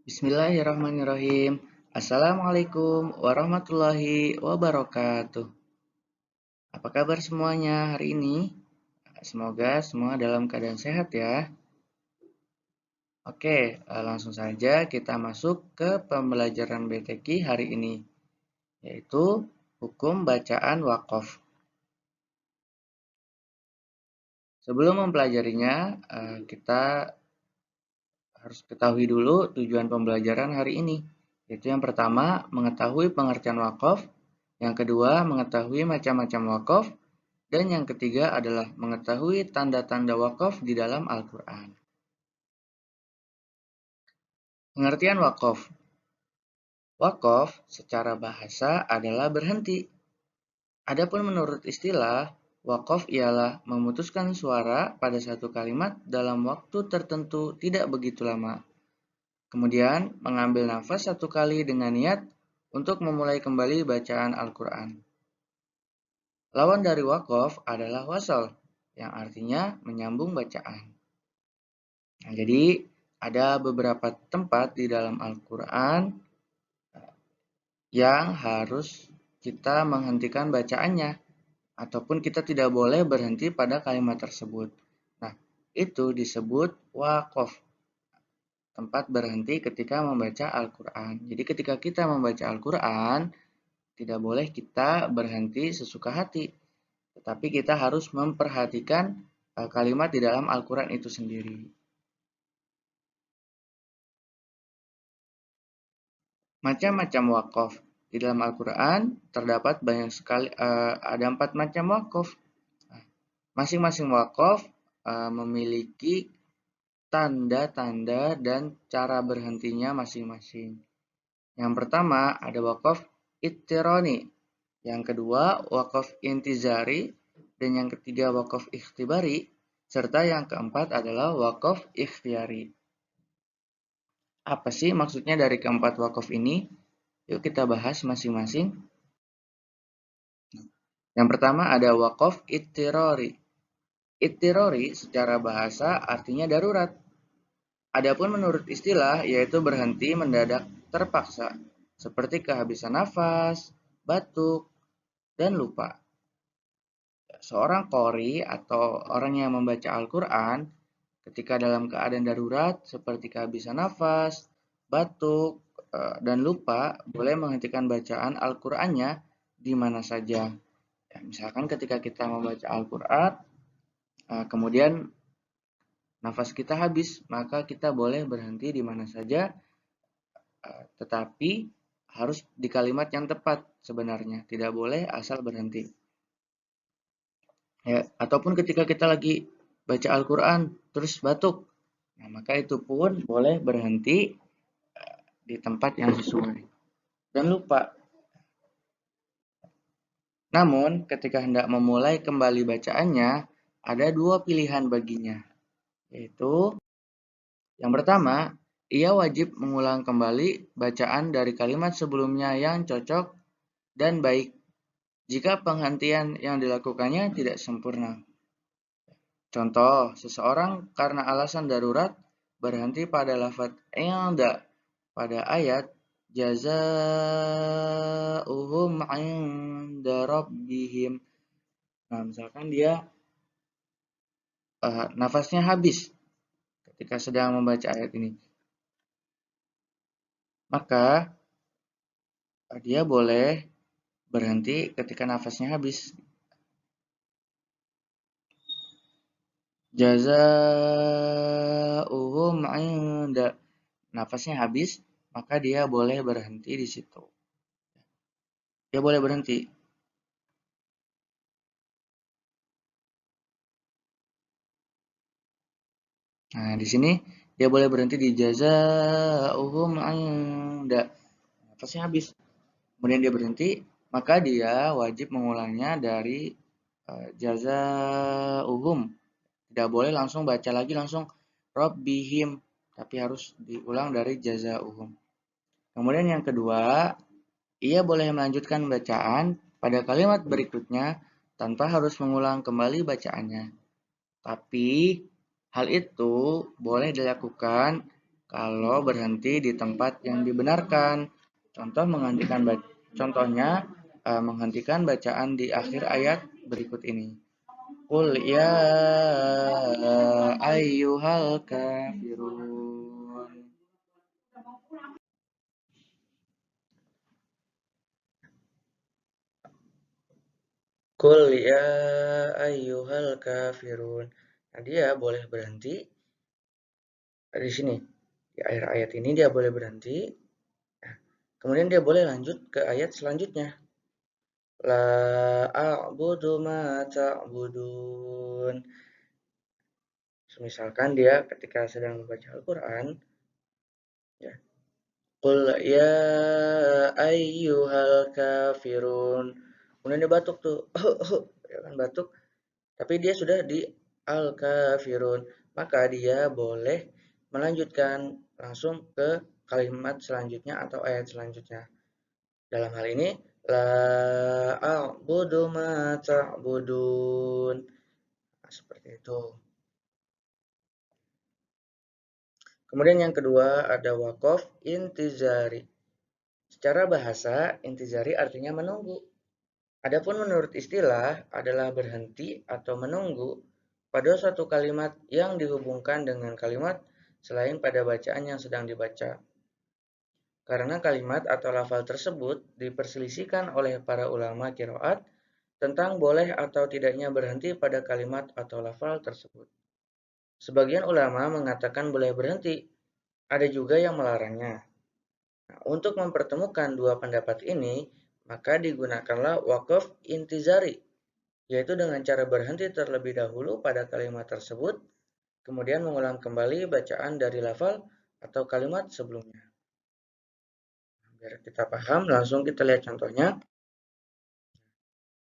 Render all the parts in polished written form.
Bismillahirrahmanirrahim. Assalamualaikum warahmatullahi wabarakatuh. Apa kabar semuanya hari ini? Semoga semua dalam keadaan sehat ya. Oke, langsung saja kita masuk ke pembelajaran BTQ hari ini, yaitu hukum bacaan wakaf. Sebelum mempelajarinya, kita harus ketahui dulu tujuan pembelajaran hari ini, yaitu yang pertama, mengetahui pengertian wakaf, yang kedua, mengetahui macam-macam wakaf, dan yang ketiga adalah mengetahui tanda-tanda wakaf di dalam Al-Quran. Pengertian wakaf. Wakaf secara bahasa adalah berhenti. Adapun menurut istilah, wakaf ialah memutuskan suara pada satu kalimat dalam waktu tertentu tidak begitu lama. Kemudian mengambil nafas satu kali dengan niat untuk memulai kembali bacaan Al-Quran. Lawan dari wakaf adalah wasal, yang artinya menyambung bacaan. Nah, jadi ada beberapa tempat di dalam Al-Quran yang harus kita menghentikan bacaannya, ataupun kita tidak boleh berhenti pada kalimat tersebut. Nah, itu disebut waqaf, tempat berhenti ketika membaca Al-Quran. Jadi ketika kita membaca Al-Quran, tidak boleh kita berhenti sesuka hati, tetapi kita harus memperhatikan kalimat di dalam Al-Quran itu sendiri. Macam-macam wakaf. Di dalam Al-Quran terdapat banyak sekali, ada 4 macam wakaf. Masing-masing wakaf memiliki tanda-tanda dan cara berhentinya masing-masing. Yang pertama ada wakaf ittironi, yang kedua wakaf intizari, dan yang ketiga wakaf ikhtibari, serta yang keempat adalah wakaf ikhtiyari. Apa sih maksudnya dari keempat wakaf ini? Yuk kita bahas masing-masing. Yang pertama ada wakaf ittirori. Ittirori secara bahasa artinya darurat. Adapun menurut istilah yaitu berhenti mendadak terpaksa, seperti kehabisan nafas, batuk, dan lupa. Seorang qori atau orang yang membaca Al-Quran ketika dalam keadaan darurat seperti kehabisan nafas, batuk, dan lupa boleh menghentikan bacaan Al-Qur'annya di mana saja. Ya, misalkan ketika kita membaca Al-Quran, kemudian nafas kita habis, maka kita boleh berhenti di mana saja, tetapi harus di kalimat yang tepat sebenarnya, tidak boleh asal berhenti. Ya, ataupun ketika kita lagi baca Al-Quran terus batuk, nah, maka itu pun boleh berhenti di tempat yang sesuai. Dan lupa. Namun, ketika hendak memulai kembali bacaannya, ada 2 pilihan baginya, yaitu yang pertama, ia wajib mengulang kembali bacaan dari kalimat sebelumnya yang cocok dan baik jika penghentian yang dilakukannya tidak sempurna. Contoh, seseorang karena alasan darurat berhenti pada lafaz inda pada ayat jazaa'uhum 'inda rabbihim. Nah, misalkan dia nafasnya habis ketika sedang membaca ayat ini, maka dia boleh berhenti ketika nafasnya habis. Jazaa'uhum 'inda, nafasnya habis, maka dia boleh berhenti di situ. Dia boleh berhenti. Nah, di sini dia boleh berhenti di jazaa'uhum 'inda. Nafasnya habis. Kemudian dia berhenti, maka dia wajib mengulangnya dari jazaa'uhum. Tidak boleh langsung baca lagi langsung rabbihim, tapi harus diulang dari jazaa'uhum. Kemudian yang kedua, ia boleh melanjutkan bacaan pada kalimat berikutnya tanpa harus mengulang kembali bacaannya. Tapi hal itu boleh dilakukan kalau berhenti di tempat yang dibenarkan. Contohnya menghentikan bacaan di akhir ayat berikut ini. Qul ya ayyuhal kafirun. Qul ya ayyuhal kafirun. Nah, dia boleh berhenti di sini. Di akhir ayat ini dia boleh berhenti. Nah, kemudian dia boleh lanjut ke ayat selanjutnya. La a'budu ma ta'budun. Misalkan dia ketika sedang membaca Al-Quran, ya, Qul ya ayyuhal kafirun. Kemudian dia batuk tuh, ya kan batuk. Tapi dia sudah di al-kafirun, maka dia boleh melanjutkan langsung ke kalimat selanjutnya atau ayat selanjutnya. Dalam hal ini, la a'budu ma ta'budun. Nah, seperti itu. Kemudian yang kedua ada wakof intizari. Secara bahasa, intizari artinya menunggu. Adapun menurut istilah adalah berhenti atau menunggu pada suatu kalimat yang dihubungkan dengan kalimat selain pada bacaan yang sedang dibaca. Karena kalimat atau lafal tersebut diperselisihkan oleh para ulama qiraat tentang boleh atau tidaknya berhenti pada kalimat atau lafal tersebut. Sebagian ulama mengatakan boleh berhenti, ada juga yang melarangnya. Nah, untuk mempertemukan dua pendapat ini, maka digunakanlah wakaf intizari, yaitu dengan cara berhenti terlebih dahulu pada kalimat tersebut, kemudian mengulang kembali bacaan dari lafal atau kalimat sebelumnya. Biar kita paham, langsung kita lihat contohnya.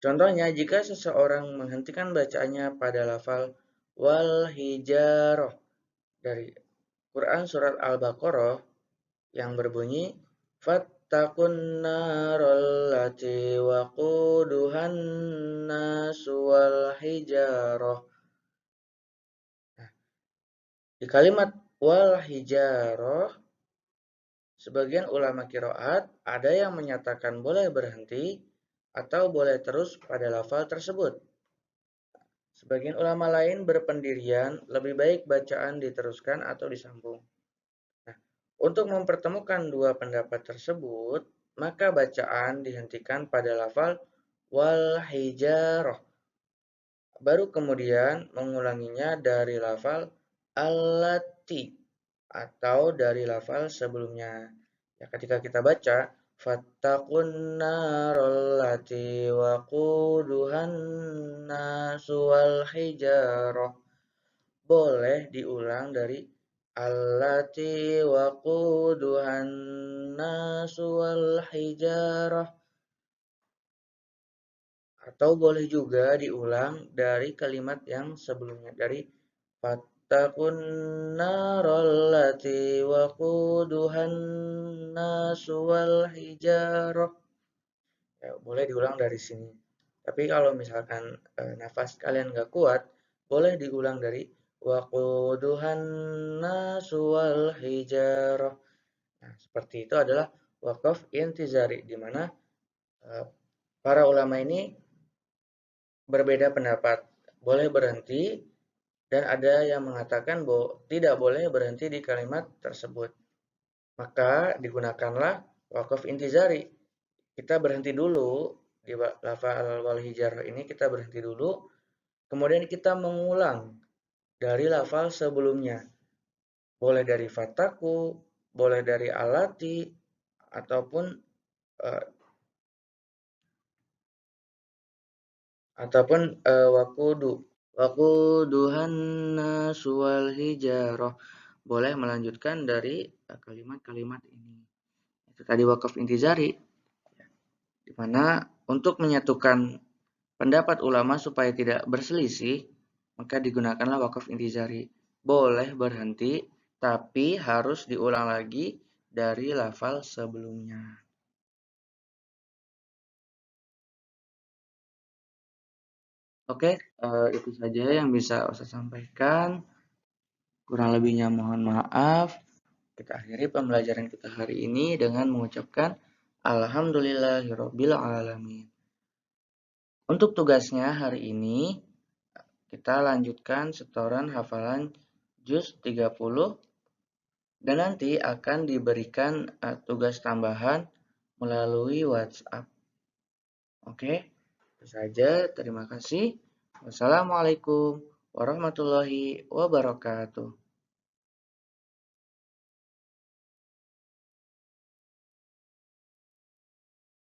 Contohnya, jika seseorang menghentikan bacaannya pada lafal wal hijaroh dari Quran Surat Al-Baqarah yang berbunyi Fattaqun narol lati waquduhan nasu wal hijaroh. Nah, di kalimat wal hijaroh, sebagian ulama kiroat ada yang menyatakan boleh berhenti atau boleh terus pada lafal tersebut. Sebagian ulama lain berpendirian lebih baik bacaan diteruskan atau disambung. Nah, untuk mempertemukan dua pendapat tersebut, maka bacaan dihentikan pada lafal wal hijaroh. Baru kemudian mengulanginya dari lafal allati atau dari lafal sebelumnya. Ya, ketika kita baca fattaqun narallati waquduhan nasu wal hijarah, boleh diulang dari allati waquduhan nasu wal hijarah, atau boleh juga diulang dari kalimat yang sebelumnya, dari fattaqun narallati waquduhan nasu wal hijarah. Ya, boleh diulang dari sini. Tapi kalau misalkan nafas kalian nggak kuat, boleh diulang dari waquduhan nasu wal hijarah. Nah, seperti itu adalah wakaf intizari, di mana para ulama ini berbeda pendapat, boleh berhenti, dan ada yang mengatakan bahwa tidak boleh berhenti di kalimat tersebut. Maka digunakanlah wakaf intizari. Kita berhenti dulu di lafal wal hijar ini, kita berhenti dulu, kemudian kita mengulang dari lafal sebelumnya. Boleh dari fataku, boleh dari alati, ataupun uh, wakudu. Waquduhan nasu wal hijarah. Boleh melanjutkan dari kalimat-kalimat ini. Itu tadi wakaf intizari, di mana untuk menyatukan pendapat ulama supaya tidak berselisih, maka digunakanlah wakaf intizari. Boleh berhenti, tapi harus diulang lagi dari lafal sebelumnya. Oke, itu saja yang bisa saya sampaikan. Kurang lebihnya mohon maaf. Kita akhiri pembelajaran kita hari ini dengan mengucapkan Alhamdulillahirabbil alamin. Untuk tugasnya hari ini kita lanjutkan setoran hafalan juz 30 dan nanti akan diberikan tugas tambahan melalui WhatsApp. Oke, itu saja. Terima kasih. Wassalamualaikum warahmatullahi wabarakatuh.